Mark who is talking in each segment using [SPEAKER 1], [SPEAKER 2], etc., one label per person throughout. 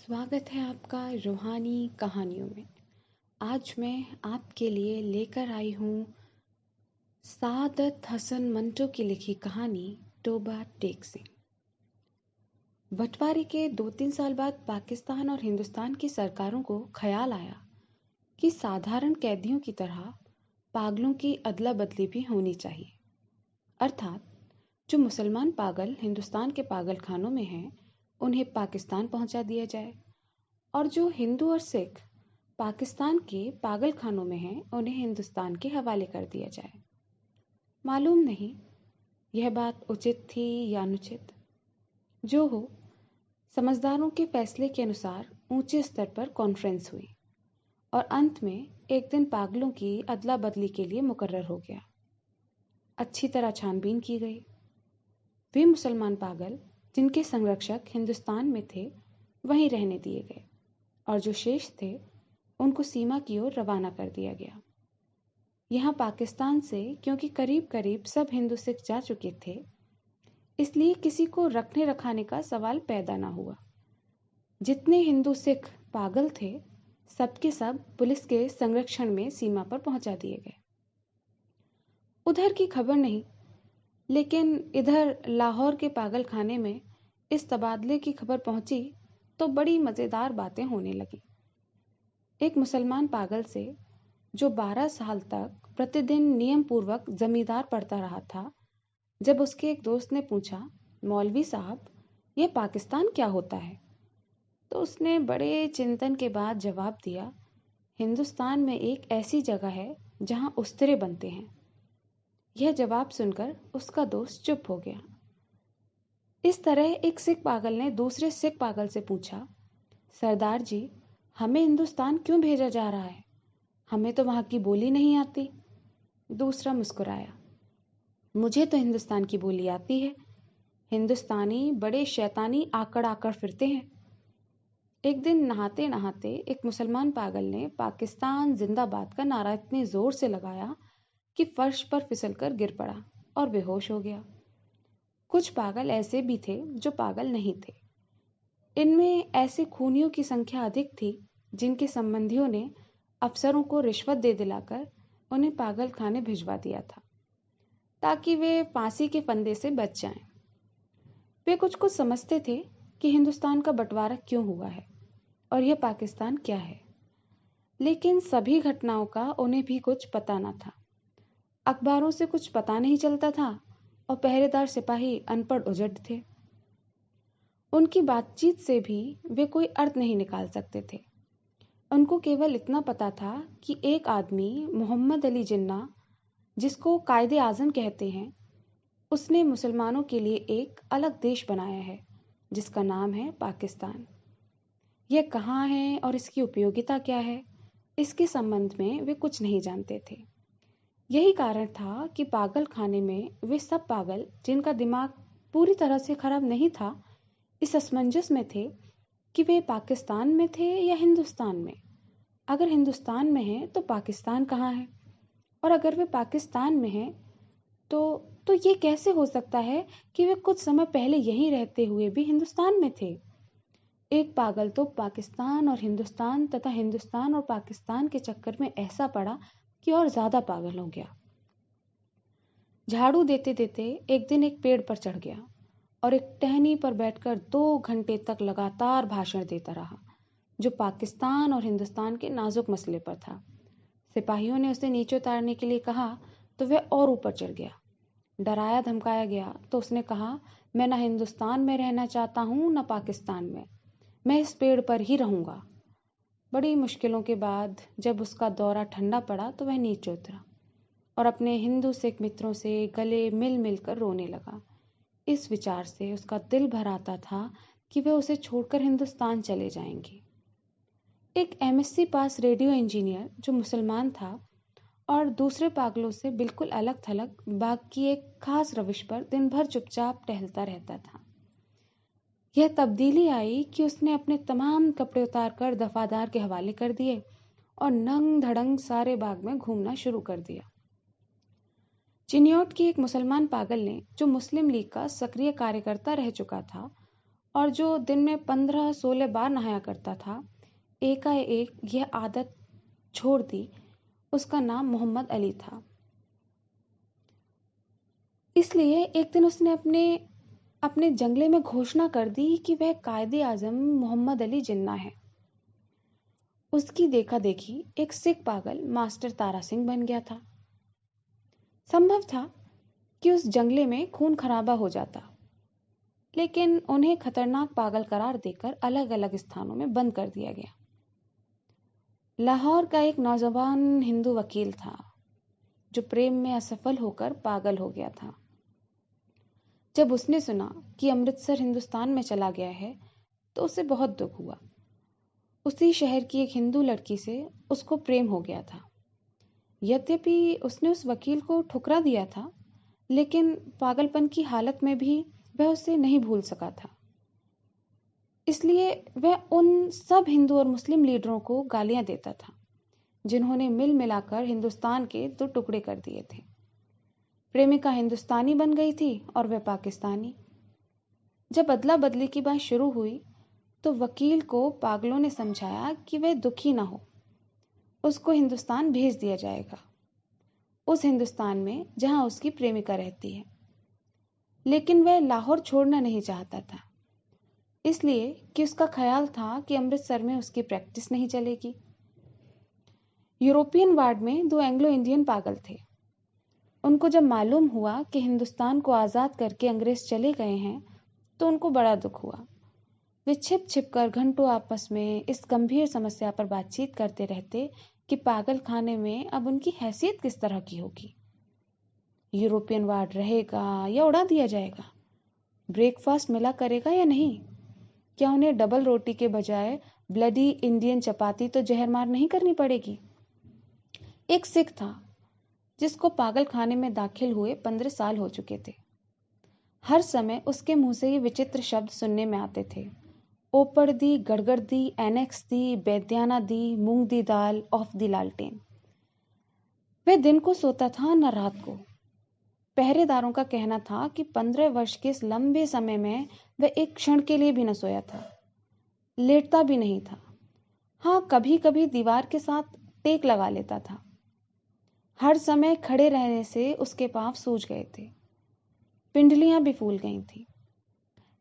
[SPEAKER 1] स्वागत है आपका रूहानी कहानियों में। आज मैं आपके लिए लेकर आई हूँ सादत हसन मंटो की लिखी कहानी टोबा टेक से। बंटवारे के 2-3 साल बाद पाकिस्तान और हिंदुस्तान की सरकारों को ख्याल आया कि साधारण कैदियों की तरह पागलों की अदला बदली भी होनी चाहिए। अर्थात जो मुसलमान पागल हिंदुस्तान के पागल खानों में हैं उन्हें पाकिस्तान पहुंचा दिया जाए, और जो हिंदू और सिख पाकिस्तान के पागल खानों में हैं उन्हें हिंदुस्तान के हवाले कर दिया जाए। मालूम नहीं यह बात उचित थी या अनुचित। जो हो, समझदारों के फैसले के अनुसार ऊंचे स्तर पर कॉन्फ्रेंस हुई और अंत में एक दिन पागलों की अदला बदली के लिए मुकर्रर हो गया। अच्छी तरह छानबीन की गई। वे मुसलमान पागल जिनके संरक्षक हिंदुस्तान में थे वहीं रहने दिए गए, और जो शेष थे उनको सीमा की ओर रवाना कर दिया गया। यहाँ पाकिस्तान से क्योंकि करीब करीब सब हिंदू सिख जा चुके थे, इसलिए किसी को रखने रखाने का सवाल पैदा ना हुआ। जितने हिंदू सिख पागल थे सबके सब पुलिस के संरक्षण में सीमा पर पहुंचा दिए गए। उधर की खबर नहीं, लेकिन इधर लाहौर के पागल खाने में इस तबादले की खबर पहुंची तो बड़ी मज़ेदार बातें होने लगी। एक मुसलमान पागल से जो 12 साल तक प्रतिदिन नियम पूर्वक जमींदार पढ़ता रहा था, जब उसके एक दोस्त ने पूछा, मौलवी साहब ये पाकिस्तान क्या होता है, तो उसने बड़े चिंतन के बाद जवाब दिया, हिंदुस्तान में एक ऐसी जगह है जहां उस्तरे बनते हैं। यह जवाब सुनकर उसका दोस्त चुप हो गया। इस तरह एक सिख पागल ने दूसरे सिख पागल से पूछा, सरदार जी हमें हिंदुस्तान क्यों भेजा जा रहा है, हमें तो वहां की बोली नहीं आती। दूसरा मुस्कुराया, मुझे तो हिंदुस्तान की बोली आती है। हिंदुस्तानी बड़े शैतानी आकड़ आकड़ फिरते हैं। एक दिन नहाते नहाते एक मुसलमान पागल ने पाकिस्तान जिंदाबाद का नारा इतने जोर से लगाया कि फर्श पर फिसलकर गिर पड़ा और बेहोश हो गया। कुछ पागल ऐसे भी थे जो पागल नहीं थे। इनमें ऐसे खूनियों की संख्या अधिक थी जिनके संबंधियों ने अफसरों को रिश्वत दे दिलाकर उन्हें पागल खाने भिजवा दिया था ताकि वे फांसी के फंदे से बच जाएं। वे कुछ कुछ समझते थे कि हिंदुस्तान का बंटवारा क्यों हुआ है और यह पाकिस्तान क्या है, लेकिन सभी घटनाओं का उन्हें भी कुछ पता न था। अखबारों से कुछ पता नहीं चलता था और पहरेदार सिपाही अनपढ़ उजड़ थे। उनकी बातचीत से भी वे कोई अर्थ नहीं निकाल सकते थे। उनको केवल इतना पता था कि एक आदमी मोहम्मद अली जिन्ना, जिसको कायदे आज़म कहते हैं, उसने मुसलमानों के लिए एक अलग देश बनाया है जिसका नाम है पाकिस्तान। यह कहाँ है और इसकी उपयोगिता क्या है, इसके संबंध में वे कुछ नहीं जानते थे। यही कारण था कि पागल खाने में वे सब पागल जिनका दिमाग पूरी तरह से खराब नहीं था इस असमंजस में थे कि वे पाकिस्तान में थे या हिंदुस्तान में। अगर हिंदुस्तान में हैं तो पाकिस्तान कहाँ है, और अगर वे पाकिस्तान में हैं तो ये कैसे हो सकता है कि वे कुछ समय पहले यहीं रहते हुए भी हिंदुस्तान में थे। एक पागल तो पाकिस्तान और हिंदुस्तान तथा हिंदुस्तान और पाकिस्तान के चक्कर में ऐसा पड़ा कि और ज्यादा पागल हो गया। झाड़ू देते देते एक दिन एक पेड़ पर चढ़ गया और एक टहनी पर बैठकर 2 घंटे तक लगातार भाषण देता रहा जो पाकिस्तान और हिंदुस्तान के नाजुक मसले पर था। सिपाहियों ने उसे नीचे उतारने के लिए कहा तो वह और ऊपर चढ़ गया। डराया धमकाया गया तो उसने कहा, मैं न हिंदुस्तान में रहना चाहता हूँ न पाकिस्तान में, मैं इस पेड़ पर ही रहूंगा। बड़ी मुश्किलों के बाद जब उसका दौरा ठंडा पड़ा तो वह नीचे उतरा और अपने हिंदू सिख मित्रों से गले मिल मिलकर रोने लगा। इस विचार से उसका दिल भर आता था कि वे उसे छोड़कर हिंदुस्तान चले जाएंगे। एक एमएससी पास रेडियो इंजीनियर जो मुसलमान था और दूसरे पागलों से बिल्कुल अलग थलग बाग की एक खास रविश पर दिन भर चुपचाप टहलता रहता था। यह तब्दीली आई कि उसने अपने तमाम कपड़े उतारकर दफादार के हवाले कर दिए और नंग धड़ंग सारे बाग में घूमना शुरू कर दिया। चिन्योट की एक मुसलमान पागल ने, जो मुस्लिम लीग का सक्रिय कार्यकर्ता रह चुका था, और जो दिन में 15-16 बार नहाया करता था, एकाएक यह आदत छोड़ दी। उसका नाम मोहम्मद अली था। इसलिए एक दिन उसने अपने अपने जंगले में घोषणा कर दी कि वह कायदे आजम मोहम्मद अली जिन्ना है। उसकी देखा देखी एक सिख पागल मास्टर तारा सिंह बन गया था। संभव था कि उस जंगले में खून खराबा हो जाता, लेकिन उन्हें खतरनाक पागल करार देकर अलग अलग स्थानों में बंद कर दिया गया। लाहौर का एक नौजवान हिंदू वकील था जो प्रेम में असफल होकर पागल हो गया था। जब उसने सुना कि अमृतसर हिंदुस्तान में चला गया है तो उसे बहुत दुख हुआ। उसी शहर की एक हिंदू लड़की से उसको प्रेम हो गया था। यद्यपि उसने उस वकील को ठुकरा दिया था, लेकिन पागलपन की हालत में भी वह उसे नहीं भूल सका था। इसलिए वह उन सब हिंदू और मुस्लिम लीडरों को गालियां देता था जिन्होंने मिल मिलाकर हिंदुस्तान के 2 टुकड़े कर दिए थे। प्रेमिका हिंदुस्तानी बन गई थी और वह पाकिस्तानी। जब अदला बदली की बात शुरू हुई तो वकील को पागलों ने समझाया कि वह दुखी ना हो, उसको हिंदुस्तान भेज दिया जाएगा, उस हिंदुस्तान में जहां उसकी प्रेमिका रहती है। लेकिन वह लाहौर छोड़ना नहीं चाहता था, इसलिए कि उसका ख्याल था कि अमृतसर में उसकी प्रैक्टिस नहीं चलेगी। यूरोपियन वार्ड में 2 एंग्लो इंडियन पागल थे। उनको जब मालूम हुआ कि हिंदुस्तान को आज़ाद करके अंग्रेज चले गए हैं तो उनको बड़ा दुख हुआ। वे छिप छिप कर घंटों आपस में इस गंभीर समस्या पर बातचीत करते रहते कि पागल खाने में अब उनकी हैसियत किस तरह की होगी। यूरोपियन वार्ड रहेगा या उड़ा दिया जाएगा? ब्रेकफास्ट मिला करेगा या नहीं? क्या उन्हें डबल रोटी के बजाय ब्लडी इंडियन चपाती तो जहर मार नहीं करनी पड़ेगी? एक सिख था जिसको पागल खाने में दाखिल हुए 15 साल हो चुके थे। हर समय उसके मुंह से ये विचित्र शब्द सुनने में आते थे: ओपड़ दी, गड़गड़ दी, एनेक्स दी, बैद्याना दी, मूंग दी दाल, ऑफ दी लालटेन। वह दिन को सोता था न रात को। पहरेदारों का कहना था कि 15 वर्ष के इस लंबे समय में वह एक क्षण के लिए भी न सोया था, लेटता भी नहीं था। हाँ, कभी कभी दीवार के साथ टेक लगा लेता था। हर समय खड़े रहने से उसके पांव सूज गए थे, पिंडलियां भी फूल गई थी।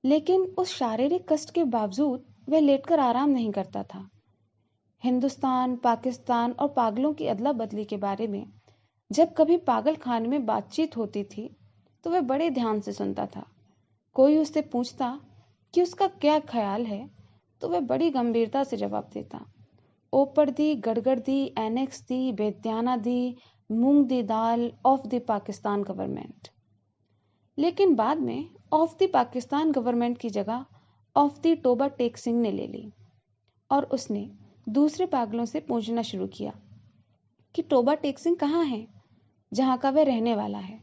[SPEAKER 1] लेकिन उस शारीरिक कष्ट के बावजूद वह लेटकर आराम नहीं करता था। हिंदुस्तान, पाकिस्तान और पागलों की अदला बदली के बारे में जब कभी पागल खाने में बातचीत होती थी तो वह बड़े ध्यान से सुनता था। कोई उससे पूछता कि उसका क्या ख्याल है तो वह बड़ी गंभीरता से जवाब देता: ओपड़ दी, गड़गड़ दी, एनेक्स दी, बेत्याना दी, मूंग दी दाल, ऑफ द पाकिस्तान गवर्नमेंट। लेकिन बाद में ऑफ द पाकिस्तान गवर्नमेंट की जगह ऑफ द टोबा टेक सिंह ने ले ली और उसने दूसरे पागलों से पूछना शुरू किया कि टोबा टेक सिंह कहाँ है, जहाँ का वह रहने वाला है।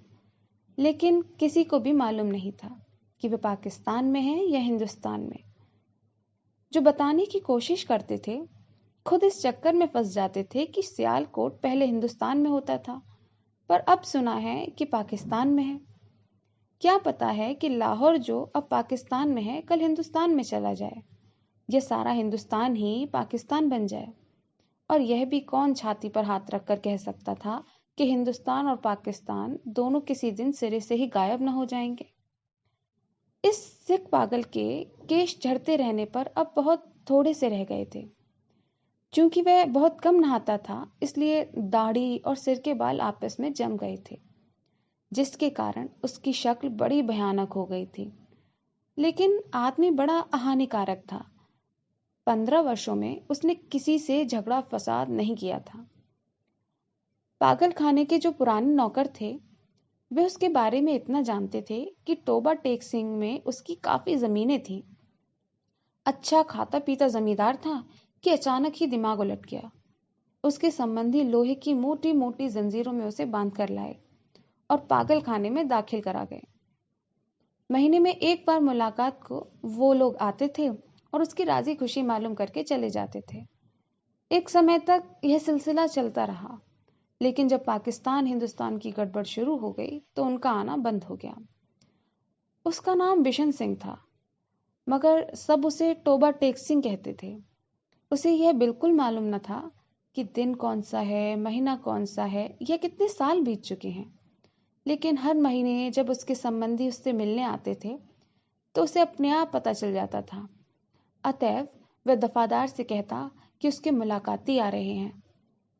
[SPEAKER 1] लेकिन किसी को भी मालूम नहीं था कि वह पाकिस्तान में है या हिंदुस्तान में। जो बताने की कोशिश करते थे खुद इस चक्कर में फंस जाते थे कि सियालकोट पहले हिंदुस्तान में होता था, पर अब सुना है कि पाकिस्तान में है। क्या पता है कि लाहौर जो अब पाकिस्तान में है कल हिंदुस्तान में चला जाए, यह सारा हिंदुस्तान ही पाकिस्तान बन जाए। और यह भी कौन छाती पर हाथ रखकर कह सकता था कि हिंदुस्तान और पाकिस्तान दोनों किसी दिन सिरे से ही गायब न हो जाएंगे। इस सिख पागल के केश झड़ते रहने पर अब बहुत थोड़े से रह गए थे। चूंकि वह बहुत कम नहाता था, इसलिए दाढ़ी और सिर के बाल आपस में जम गए थे, जिसके कारण उसकी शक्ल बड़ी भयानक हो गई थी। लेकिन आदमी बड़ा हानिकारक था। 15 वर्षों में उसने किसी से झगड़ा फसाद नहीं किया था। पागल खाने के जो पुराने नौकर थे वे उसके बारे में इतना जानते थे कि टोबा टेक सिंह में उसकी काफी जमीनें थीं। अच्छा खाता पीता जमींदार था कि अचानक ही दिमाग उलट गया। उसके संबंधी लोहे की मोटी मोटी जंजीरों में उसे बांध कर लाए और पागल खाने में दाखिल करा गए। महीने में एक बार मुलाकात को वो लोग आते थे और उसकी राजी खुशी मालूम करके चले जाते थे। एक समय तक यह सिलसिला चलता रहा, लेकिन जब पाकिस्तान हिंदुस्तान की गड़बड़ शुरू हो गई तो उनका आना बंद हो गया। उसका नाम बिशन सिंह था। मगर सब उसे टोबा टेक सिंह कहते थे। उसे यह बिल्कुल मालूम न था कि दिन कौन सा है, महीना कौन सा है या कितने साल बीत चुके हैं। लेकिन हर महीने जब उसके संबंधी उससे मिलने आते थे तो उसे अपने आप पता चल जाता था। अतएव वह दफादार से कहता कि उसके मुलाकाती आ रहे हैं।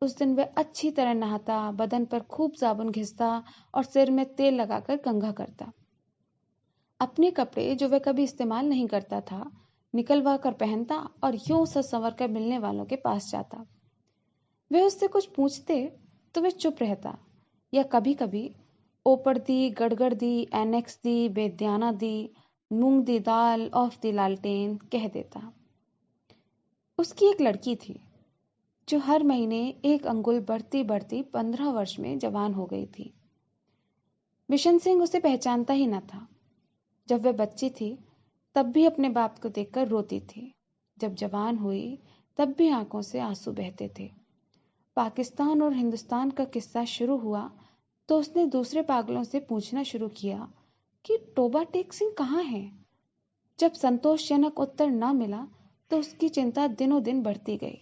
[SPEAKER 1] उस दिन वह अच्छी तरह नहाता, बदन पर खूब साबुन घिसता और सिर में तेल लगाकर कंघा करता। अपने कपड़े जो वह कभी इस्तेमाल नहीं करता था निकलवा कर पहनता और यूं सज संवर कर मिलने वालों के पास जाता। वे उससे कुछ पूछते तो वह चुप रहता या कभी कभी ओपड़ दी, गड़गड़ दी, एनेक्स दी, बेद्याना दी, मूंग दी दाल, ऑफ दी लालटेन कह देता। उसकी एक लड़की थी जो हर महीने एक अंगुल बढ़ती बढ़ती 15 वर्ष में जवान हो गई थी। बिशन सिंह उसे पहचानता ही न था। जब वह बच्ची थी तब भी अपने बाप को देखकर रोती थी। जब जवान हुई तब भी आंखों से आंसू बहते थे। पाकिस्तान और हिंदुस्तान का किस्सा शुरू हुआ तो उसने दूसरे पागलों से पूछना शुरू किया कि टोबा टेक सिंह कहाँ है। जब संतोषजनक उत्तर न मिला तो उसकी चिंता दिनों दिन बढ़ती गई।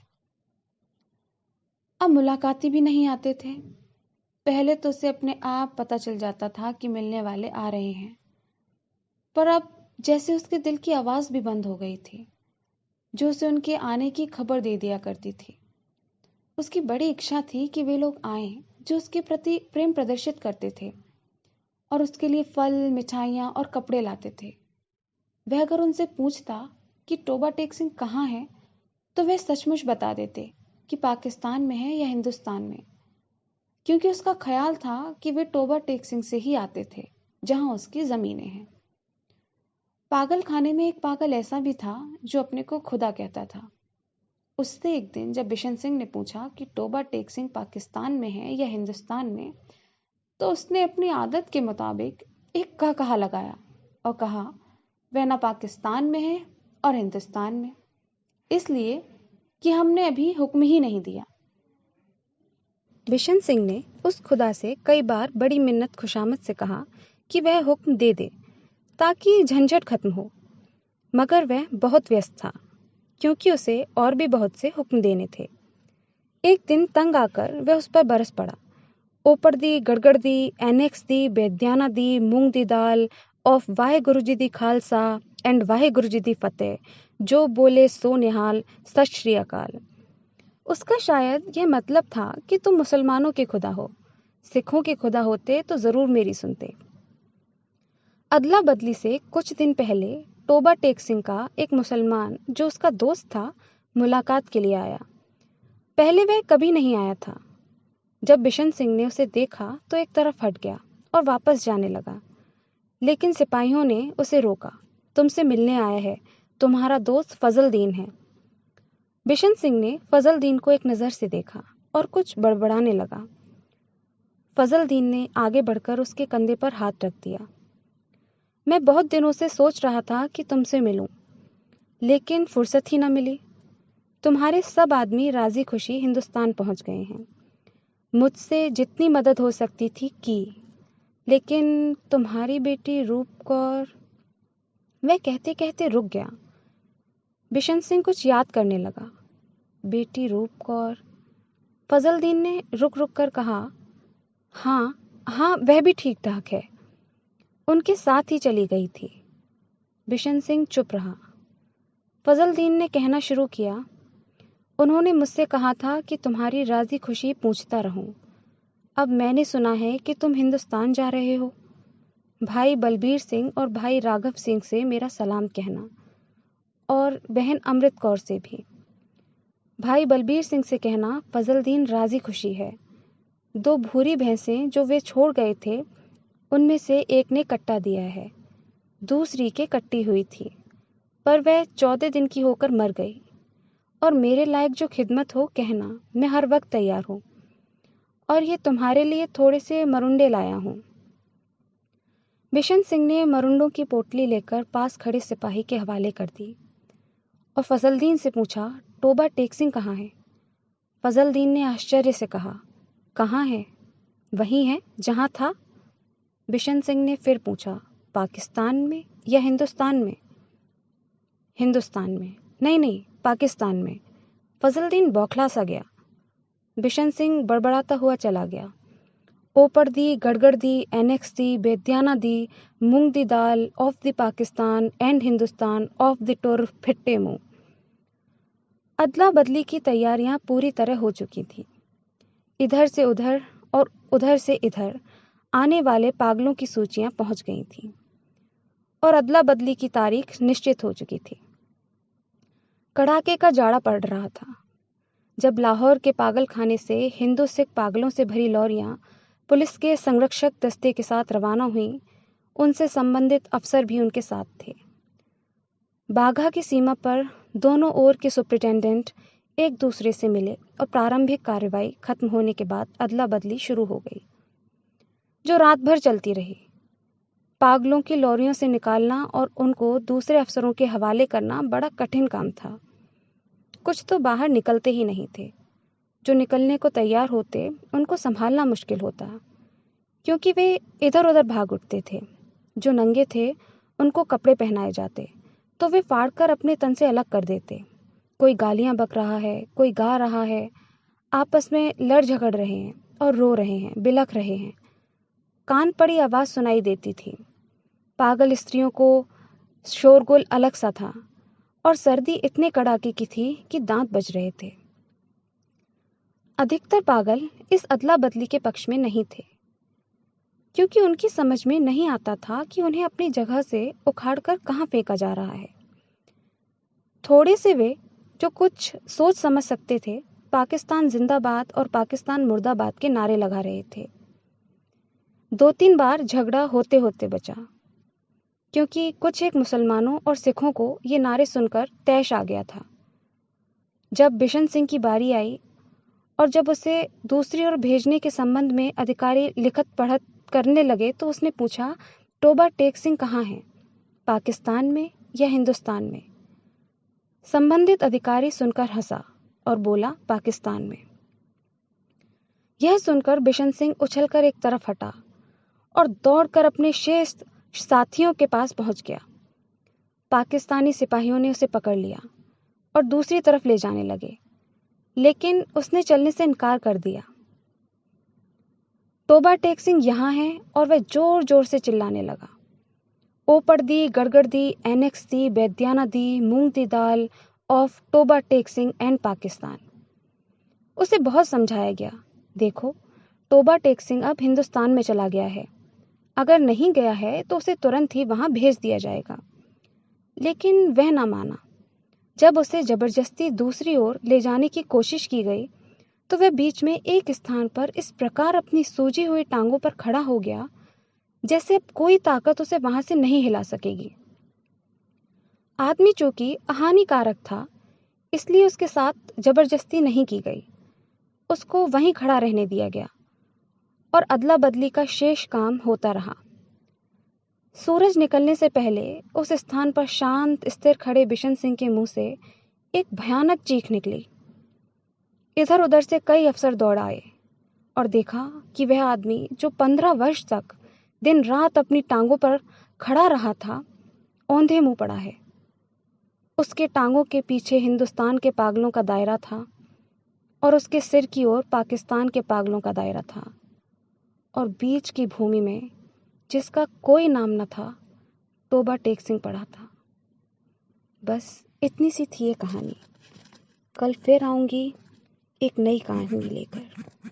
[SPEAKER 1] अब मुलाकाती भी नहीं आते थे। पहले तो उसे अपने आप पता चल जाता था कि मिलने वाले आ रहे हैं, पर अब जैसे उसके दिल की आवाज भी बंद हो गई थी जो उसे उनके आने की खबर दे दिया करती थी। उसकी बड़ी इच्छा थी कि वे लोग आएं जो उसके प्रति प्रेम प्रदर्शित करते थे और उसके लिए फल, मिठाइयाँ और कपड़े लाते थे। वह अगर उनसे पूछता कि टोबा टेक सिंह कहाँ है तो वह सचमुच बता देते कि पाकिस्तान में है या हिंदुस्तान में, क्योंकि उसका ख्याल था कि वे टोबा टेक सिंह से ही आते थे जहां उसकी जमीनें हैं। पागल खाने में एक पागल ऐसा भी था जो अपने को खुदा कहता था। उससे एक दिन जब बिशन सिंह ने पूछा कि टोबा टेक सिंह पाकिस्तान में है या हिंदुस्तान में, तो उसने अपनी आदत के मुताबिक एक का कहा लगाया और कहा वह ना पाकिस्तान में है और हिंदुस्तान में, इसलिए कि हमने अभी हुक्म ही नहीं दिया। बिशन सिंह ने उस खुदा से कई बार बड़ी मिन्नत खुशामद से कहा कि वह हुक्म दे दे ताकि झंझट खत्म हो, मगर वह बहुत व्यस्त था क्योंकि उसे और भी बहुत से हुक्म देने थे। एक दिन तंग आकर वह उस पर बरस पड़ा। ओपड़ दी, गड़गड़ दी, एनेक्स दी, बेद्याना दी, मूंग दी दाल, of Wahe Guru ji the Khalsa and Wahe Guru जी दी फतेह, जो बोले सो निहाल, सत श्री अकाल। उसका शायद यह मतलब था कि तुम मुसलमानों के खुदा हो, सिखों के खुदा होते तो जरूर मेरी सुनते। अदला बदली से कुछ दिन पहले टोबा टेक सिंह का एक मुसलमान जो उसका दोस्त था मुलाकात के लिए आया। पहले वह कभी नहीं आया था। जब बिशन सिंह ने उसे देखा तो एक तरफ हट गया और वापस जाने लगा, लेकिन सिपाहियों ने उसे रोका। तुमसे मिलने आया है, तुम्हारा दोस्त फजल दीन है। बिशन सिंह ने फजल दीन को एक नज़र से देखा और कुछ बड़बड़ाने लगा। फजल दीन ने आगे बढ़कर उसके कंधे पर हाथ रख दिया। मैं बहुत दिनों से सोच रहा था कि तुमसे मिलूं, लेकिन फुर्सत ही न मिली। तुम्हारे सब आदमी राजी खुशी हिंदुस्तान पहुंच गए हैं। मुझसे जितनी मदद हो सकती थी की, लेकिन तुम्हारी बेटी रूप कौर। वह कहते कहते रुक गया। बिशन सिंह कुछ याद करने लगा। बेटी रूप कौर। फजल दीन ने रुक रुक कर कहा, हाँ हाँ, वह भी ठीक ठाक है, उनके साथ ही चली गई थी। बिशन सिंह चुप रहा। फजल दीन ने कहना शुरू किया, उन्होंने मुझसे कहा था कि तुम्हारी राजी खुशी पूछता रहूं। अब मैंने सुना है कि तुम हिंदुस्तान जा रहे हो। भाई बलबीर सिंह और भाई राघव सिंह से मेरा सलाम कहना, और बहन अमृत कौर से भी। भाई बलबीर सिंह से कहना फजल दीन राजी खुशी है। 2 भूरी भैंसें जो वे छोड़ गए थे उनमें से एक ने कट्टा दिया है, दूसरी के कट्टी हुई थी, पर वह 14 दिन की होकर मर गई। और मेरे लायक जो खिदमत हो कहना, मैं हर वक्त तैयार हूँ। और ये तुम्हारे लिए थोड़े से मरुंडे लाया हूँ। बिशन सिंह ने मरुंडों की पोटली लेकर पास खड़े सिपाही के हवाले कर दी और फजलदीन से पूछा, टोबा टेक सिंह कहाँ है? फजलदीन ने आश्चर्य से कहा, कहाँ है? वहीं है जहाँ था। बिशन सिंह ने फिर पूछा, पाकिस्तान में या हिंदुस्तान में? हिंदुस्तान में, नहीं पाकिस्तान में। फजलुद्दीन बौखला सा गया। बिशन सिंह बड़बड़ाता हुआ चला गया। ओपर दी, गड़गड़ दी, एनेक्स दी, बेद्याना दी, मूंग दी दाल, of the Pakistan and Hindustan, of the टुर, फिट्टे मुंह। अदला बदली की तैयारियां पूरी तरह हो चुकी थी। इधर से उधर और उधर से इधर आने वाले पागलों की सूचियां पहुंच गई थीं और अदला बदली की तारीख निश्चित हो चुकी थी। कड़ाके का जाड़ा पड़ रहा था जब लाहौर के पागल खाने से हिंदू सिख पागलों से भरी लॉरियां पुलिस के संरक्षक दस्ते के साथ रवाना हुईं। उनसे संबंधित अफसर भी उनके साथ थे। बाघा की सीमा पर दोनों ओर के सुपरिटेंडेंट एक दूसरे से मिले और प्रारंभिक कार्रवाई खत्म होने के बाद अदला बदली शुरू हो गई, जो रात भर चलती रही। पागलों की लॉरियों से निकालना और उनको दूसरे अफसरों के हवाले करना बड़ा कठिन काम था। कुछ तो बाहर निकलते ही नहीं थे। जो निकलने को तैयार होते उनको संभालना मुश्किल होता, क्योंकि वे इधर उधर भाग उठते थे। जो नंगे थे उनको कपड़े पहनाए जाते तो वे फाड़कर अपने तन से अलग कर देते। कोई गालियां बक रहा है, कोई गा रहा है, आपस में लड़ झगड़ रहे हैं और रो रहे हैं, बिलख रहे हैं। कान पड़ी आवाज सुनाई देती थी। पागल स्त्रियों को शोरगुल अलग सा था और सर्दी इतने कड़ाके की थी कि दांत बज रहे थे। अधिकतर पागल इस अदला बदली के पक्ष में नहीं थे, क्योंकि उनकी समझ में नहीं आता था कि उन्हें अपनी जगह से उखाड़कर कहाँ फेंका जा रहा है। थोड़े से वे जो कुछ सोच समझ सकते थे, पाकिस्तान जिंदाबाद और पाकिस्तान मुर्दाबाद के नारे लगा रहे थे। 2-3 बार झगड़ा होते होते बचा, क्योंकि कुछ एक मुसलमानों और सिखों को ये नारे सुनकर तैश आ गया था। जब बिशन सिंह की बारी आई और जब उसे दूसरी ओर भेजने के संबंध में अधिकारी लिखत पढ़त करने लगे तो उसने पूछा, टोबा टेक सिंह कहाँ है, पाकिस्तान में या हिंदुस्तान में? संबंधित अधिकारी सुनकर हंसा और बोला, पाकिस्तान में। यह सुनकर बिशन सिंह उछलकर एक तरफ हटा और दौड़कर अपने शेष साथियों के पास पहुंच गया। पाकिस्तानी सिपाहियों ने उसे पकड़ लिया और दूसरी तरफ ले जाने लगे, लेकिन उसने चलने से इनकार कर दिया। टोबा टेक सिंह यहाँ है, और वह जोर जोर से चिल्लाने लगा। ओपड़ दी, गड़गड़ दी, एनेक्स दी, बेद्याना दी, मूंग दी दाल, ऑफ टोबा टेक सिंह एंड पाकिस्तान। उसे बहुत समझाया गया, देखो टोबा टेक सिंह अब हिंदुस्तान में चला गया है, अगर नहीं गया है तो उसे तुरंत ही वहां भेज दिया जाएगा। लेकिन वह ना माना। जब उसे जबरदस्ती दूसरी ओर ले जाने की कोशिश की गई तो वह बीच में एक स्थान पर इस प्रकार अपनी सूजी हुई टांगों पर खड़ा हो गया जैसे अब कोई ताकत उसे वहां से नहीं हिला सकेगी। आदमी चूंकि हानिकारक था, इसलिए उसके साथ जबरदस्ती नहीं की गई। उसको वहीं खड़ा रहने दिया गया और अदला बदली का शेष काम होता रहा। सूरज निकलने से पहले उस स्थान पर शांत स्थिर खड़े बिशन सिंह के मुंह से एक भयानक चीख निकली। इधर उधर से कई अफसर दौड़ आए और देखा कि वह आदमी जो 15 वर्ष तक दिन रात अपनी टांगों पर खड़ा रहा था, औंधे मुंह पड़ा है। उसके टांगों के पीछे हिंदुस्तान के पागलों का दायरा था और उसके सिर की ओर पाकिस्तान के पागलों का दायरा था, और बीच की भूमि में जिसका कोई नाम न था, टोबा टेक सिंह पड़ा था। बस इतनी सी थी ये कहानी। कल फिर आऊंगी एक नई कहानी लेकर।